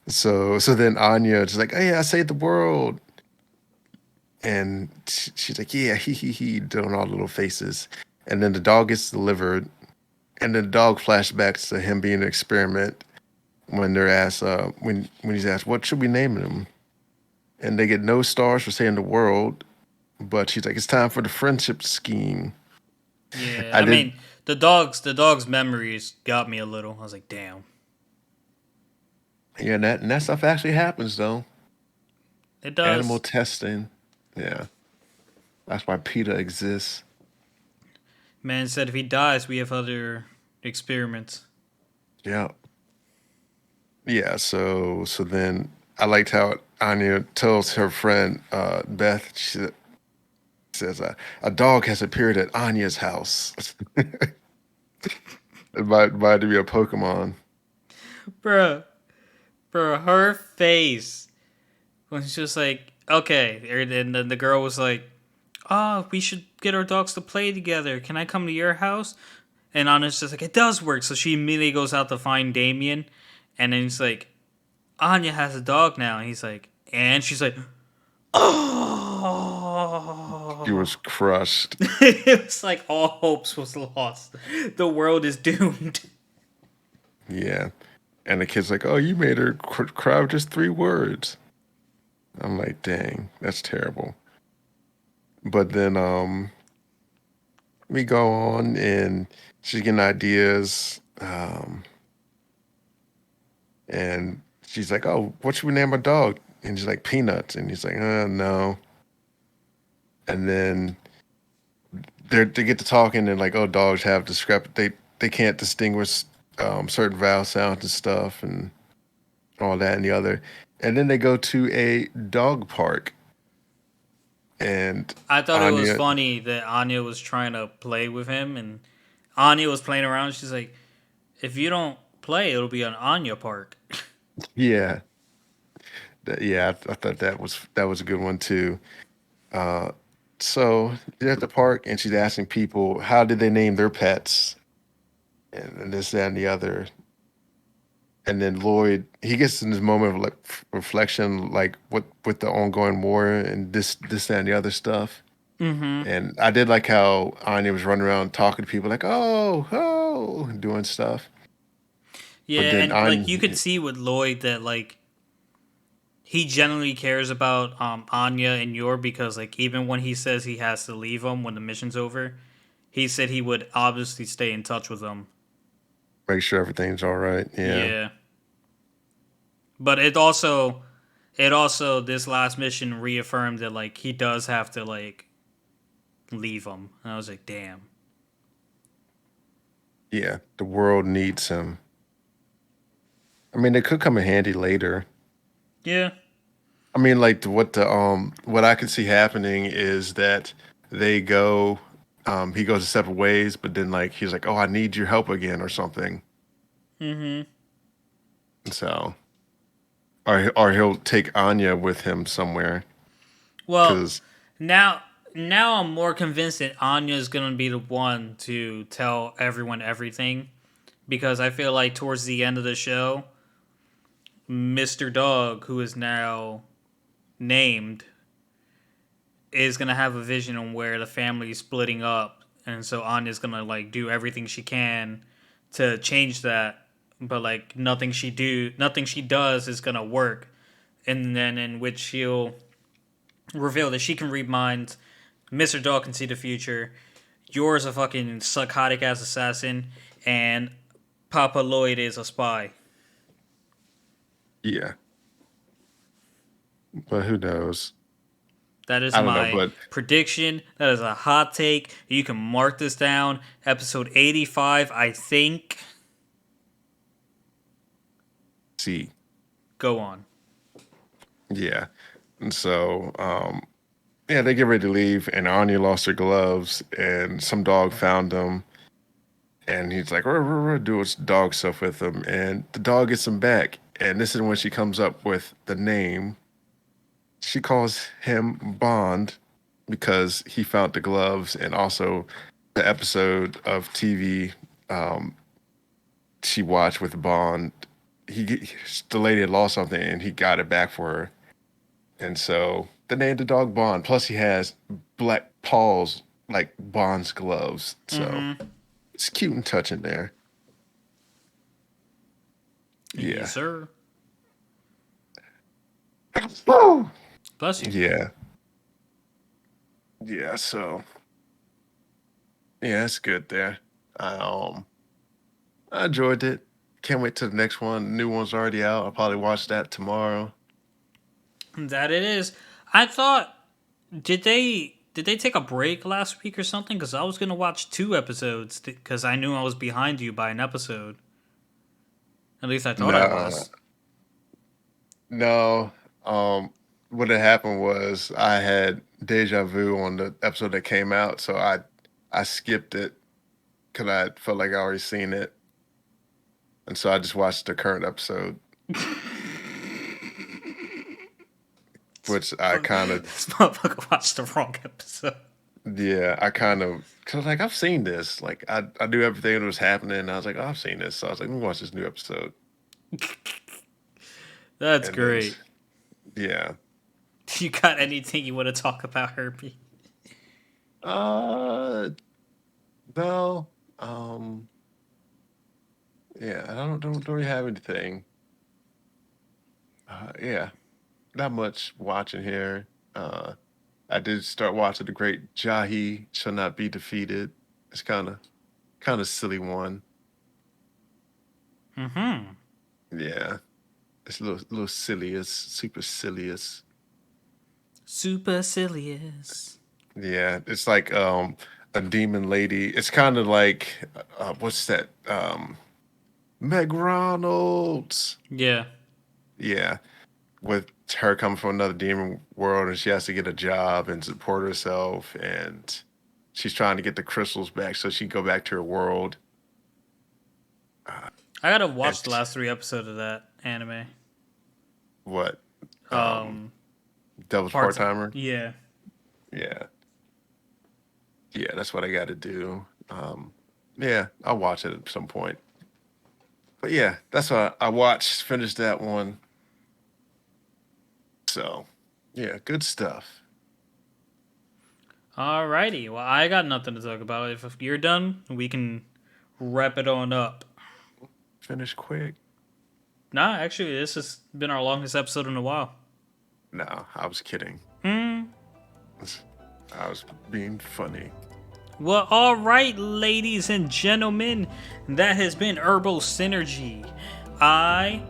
So then Anya just like, oh yeah, I saved the world. And she's like, yeah, he, doing all the little faces. And then the dog gets delivered. And then the dog flashbacks to him being an experiment when they're asked, when he's asked, what should we name him? And they get no stars for saying the world. But she's like, it's time for the friendship scheme. Yeah, I I did, mean the dog's memories got me a little. I was like, damn, yeah, and that stuff actually happens though. it Animal does. testing. Yeah. That's why PETA exists. Man said if he dies, we have other experiments. Yeah. Yeah. So then I liked how Anya tells her friend Beth. She says a dog has appeared at Anya's house. It might be a Pokemon. Bruh, bruh, her face when she's just like, okay, and then the girl was like, oh, we should get our dogs to play together. Can I come to your house? And Anya's just like, it does work. So she immediately goes out to find Damien. And then he's like, Anya has a dog now. And he's like, and she's like, She oh. was crushed. It was like all hopes was lost. The world is doomed. Yeah. And the kid's like, oh, you made her cry with just 3 words. I'm like, dang, that's terrible. But then we go on and she's getting ideas. And she's like, oh, what should we name our dog? And she's like, Peanuts. And he's like, no. And then they get to talking and like, oh, dogs have they can't distinguish certain vowel sounds and stuff and all that and the other. And then they go to a dog park and I thought it was Anya, funny that Anya was trying to play with him, and Anya was playing around. She's like, if you don't play, it'll be an Anya park. yeah, yeah, I thought that was a good one too. Uh, so they're at the park and she's asking people how did they name their pets and this, that, and the other. And then Lloyd, he gets in this moment of like reflection, like what with the ongoing war and this, that, and the other stuff. Mm-hmm. And I did like how Anya was running around talking to people like, oh, oh, doing stuff. But Yeah, then and like you could Anya, see with Lloyd that like he genuinely cares about Anya and Yor because like even when he says he has to leave them when the mission's over, he said he would obviously stay in touch with them. make sure everything's all right. Yeah, Yeah, but it also this last mission reaffirmed that like he does have to like leave them. And I was like, damn. yeah. The world needs him. I mean, it could come in handy later. Yeah. I mean, like what I could see happening is that they go, he goes separate ways, but then like he's like, oh, I need your help again or something. Mm-hmm. So, or he'll take Anya with him somewhere Well, because now now I'm more convinced that Anya's gonna be the one to tell everyone everything because I feel like towards the end of the show, Mr. Dog, who is now named, is gonna have a vision on where the family is splitting up, and so Anya's gonna like do everything she can to change that, but like nothing she does is gonna work, and then in which she'll reveal that she can read minds, Mr. Dog can see the future, Yor's a fucking psychotic ass assassin, and Papa Lloyd is a spy. Yeah, but who knows? That is I don't know, my but prediction. That is a hot take. You can mark this down. Episode 85, I think. see, Go on. yeah, and so yeah, they get ready to leave, and Anya lost her gloves, and some dog found them, and he's like, "Ruh, ruh, ruh," do its dog stuff with him, and the dog gets him back, and this is when she comes up with the name. She calls him Bond because he found the gloves, and also the episode of TV um, she watched with Bond. The lady had lost something, and he got it back for her, and so they named the dog Bond. Plus, he has black paws like Bond's gloves, so Mm-hmm. it's cute and touching there. Yeah, Yes, sir. Woo! Bless you. Yeah, yeah. So yeah, it's good there. I enjoyed it. Can't wait till the next one. The new one's already out. I'll probably watch that tomorrow. That it is. I thought, did they take a break last week or something? Because I was gonna watch 2 episodes because I knew I was behind you by an episode. At least I thought I No, was. no. What had happened was I had deja vu on the episode that came out, so I skipped it because I felt like I already seen it, and so I just watched the current episode, which I kind of This motherfucker watched the wrong episode. yeah, I kind of cause like I've seen this. Like I knew everything that was happening. And I was like, oh, I've seen this. So I was like, let me watch this new episode. That's And then great. yeah. You got anything you want to talk about, Herbie? Uh no. Um yeah, I don't really have anything. Yeah, not much watching here. I did start watching the great Jahi Shall Not Be Defeated. It's kind of silly one. Mm-hmm. Yeah. It's a little silliest, super silliest. Supercilious. Yeah, it's like a demon lady. It's kind of like what's that? Meg Ronalds. Yeah. Yeah, with her coming from another demon world, and she has to get a job and support herself, and she's trying to get the crystals back so she can go back to her world. Uh, I gotta watch the and last 3 episodes of that anime. what? Um, Um, Devil's Part parts. Timer. Yeah. Yeah, yeah, that's what I got to do. Yeah, I'll watch it at some point. But yeah, that's what I watched. Finished that one. So yeah, good stuff. Alrighty. Well, I got nothing to talk about. If you're done, we can wrap it on up. Finish quick. Nah, actually, this has been our longest episode in a while. No, I was kidding. Hmm. I was being funny. Well, alright, ladies and gentlemen. That has been Herbal Synergy. I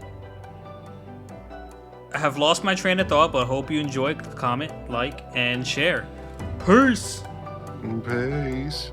have lost my train of thought, but hope you enjoy. Comment, like, and share. Peace. Peace.